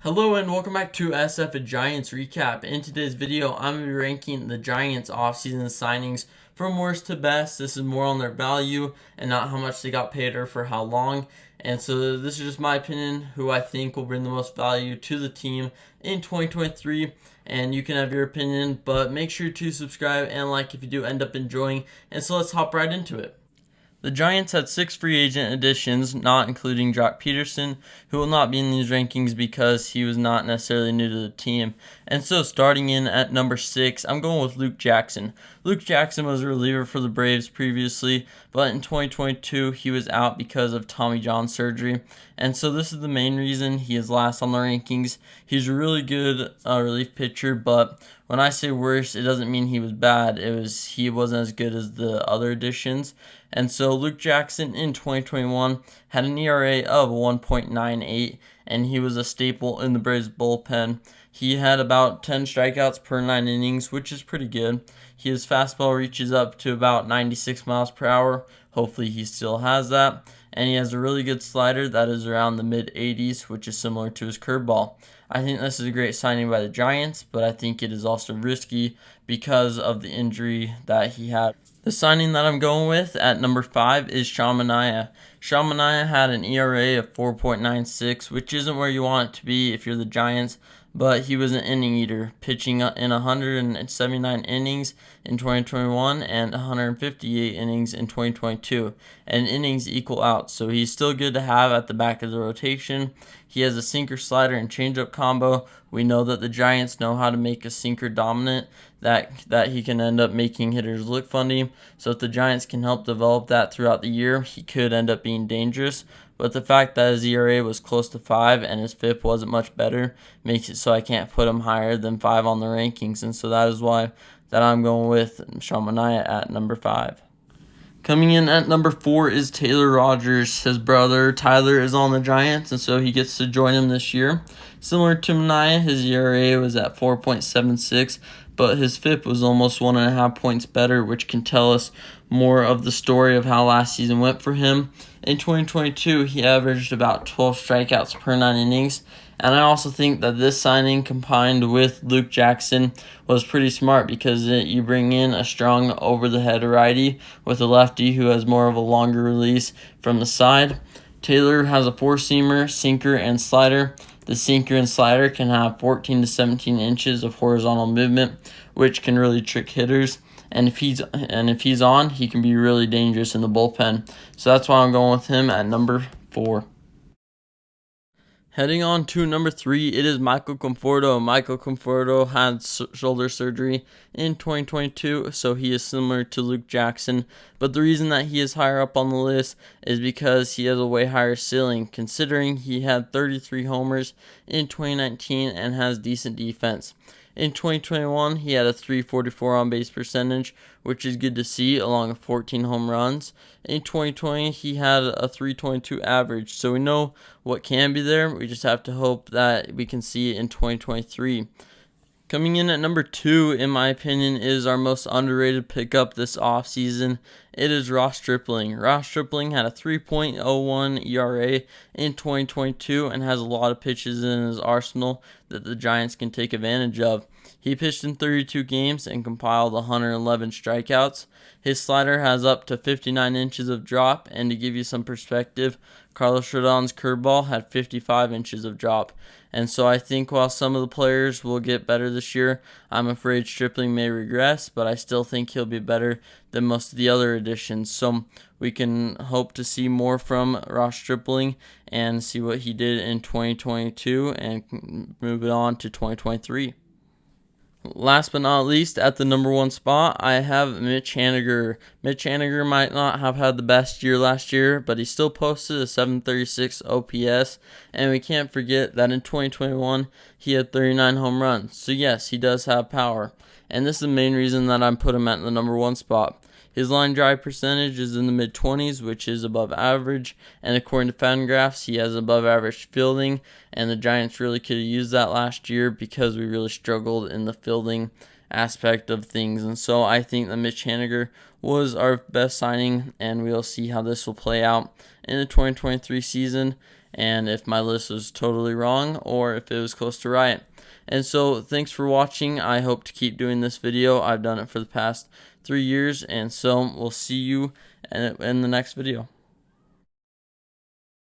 Hello and welcome back to SF Giants Recap. In today's video, I'm going to be ranking the Giants offseason signings from worst to best. This is more on their value and not how much they got paid or for how long. And so this is just my opinion, who I think will bring the most value to the team in 2023. And you can have your opinion, but make sure to subscribe and like if you do end up enjoying. And so let's hop right into it. The Giants had 6 free agent additions, not including Jock Peterson, who will not be in these rankings because he was not necessarily new to the team. And so starting in at number 6, I'm going with Luke Jackson. Luke Jackson was a reliever for the Braves previously, but in 2022 he was out because of Tommy John surgery. And so this is the main reason he is last on the rankings. He's a really good relief pitcher, but when I say worse, it doesn't mean he was bad. He wasn't as good as the other additions. And so Luke Jackson in 2021 had an ERA of 1.98, and he was a staple in the Braves bullpen. He had about 10 strikeouts per 9 innings, which is pretty good. His fastball reaches up to about 96 miles per hour. Hopefully he still has that. And he has a really good slider that is around the mid-80s, which is similar to his curveball. I think this is a great signing by the Giants, but I think it is also risky because of the injury that he had. The signing that I'm going with at number 5 is Sean Manaea. Sean Manaea had an ERA of 4.96, which isn't where you want it to be if you're the Giants, but he was an inning eater, pitching in 179 innings in 2021 and 158 innings in 2022, and innings equal out, so he's still good to have at the back of the rotation. He has a sinker, slider, and changeup combo. We know that the Giants know how to make a sinker dominant, that he can end up making hitters look funny. So if the Giants can help develop that throughout the year, he could end up being dangerous. But the fact that his ERA was close to 5 and his FIP wasn't much better makes it so I can't put him higher than 5 on the rankings. And so that is why that I'm going with Sean Manaea at number 5. Coming in at number 4 is Taylor Rogers. His brother Tyler is on the Giants, and so he gets to join him this year. Similar to Manaea, his ERA was at 4.76, but his FIP was almost 1.5 points better, which can tell us more of the story of how last season went for him. In 2022, he averaged about 12 strikeouts per 9 innings, and I also think that this signing combined with Luke Jackson was pretty smart because you bring in a strong over-the-head righty with a lefty who has more of a longer release from the side. Taylor has a 4-seamer, sinker, and slider. The sinker and slider can have 14 to 17 inches of horizontal movement, which can really trick hitters. And if he's on, he can be really dangerous in the bullpen. So that's why I'm going with him at number 4. Heading on to number 3, it is Michael Conforto. Michael Conforto had shoulder surgery in 2022, so he is similar to Luke Jackson. But the reason that he is higher up on the list is because he has a way higher ceiling, considering he had 33 homers in 2019 and has decent defense. In 2021, he had a .344 on-base percentage, which is good to see, along with 14 home runs. In 2020, he had a .322 average, so we know what can be there. We just have to hope that we can see it in 2023. Coming in at number 2, in my opinion, is our most underrated pickup this offseason. It is Ross Stripling. Ross Stripling had a 3.01 ERA in 2022 and has a lot of pitches in his arsenal that the Giants can take advantage of. He pitched in 32 games and compiled 111 strikeouts. His slider has up to 59 inches of drop, and to give you some perspective, Carlos Rodon's curveball had 55 inches of drop. And so I think while some of the players will get better this year, I'm afraid Stripling may regress, but I still think he'll be better than most of the other additions. So we can hope to see more from Ross Stripling and see what he did in 2022 and move it on to 2023. Last but not least, at the number 1 spot, I have Mitch Haniger. Mitch Haniger might not have had the best year last year, but he still posted a .736 OPS, and we can't forget that in 2021, he had 39 home runs. So yes, he does have power, and this is the main reason that I'm put him at the number 1 spot. His line drive percentage is in the mid-20s, which is above average, and according to Fangraphs, he has above average fielding, and the Giants really could have used that last year because we really struggled in the fielding aspect of things. And so I think that Mitch Haniger was our best signing, and we'll see how this will play out in the 2023 season. and if my list was totally wrong or if it was close to right. And so thanks for watching. I hope to keep doing this video. I've done it for the past 3 years, and so we'll see you in the next video.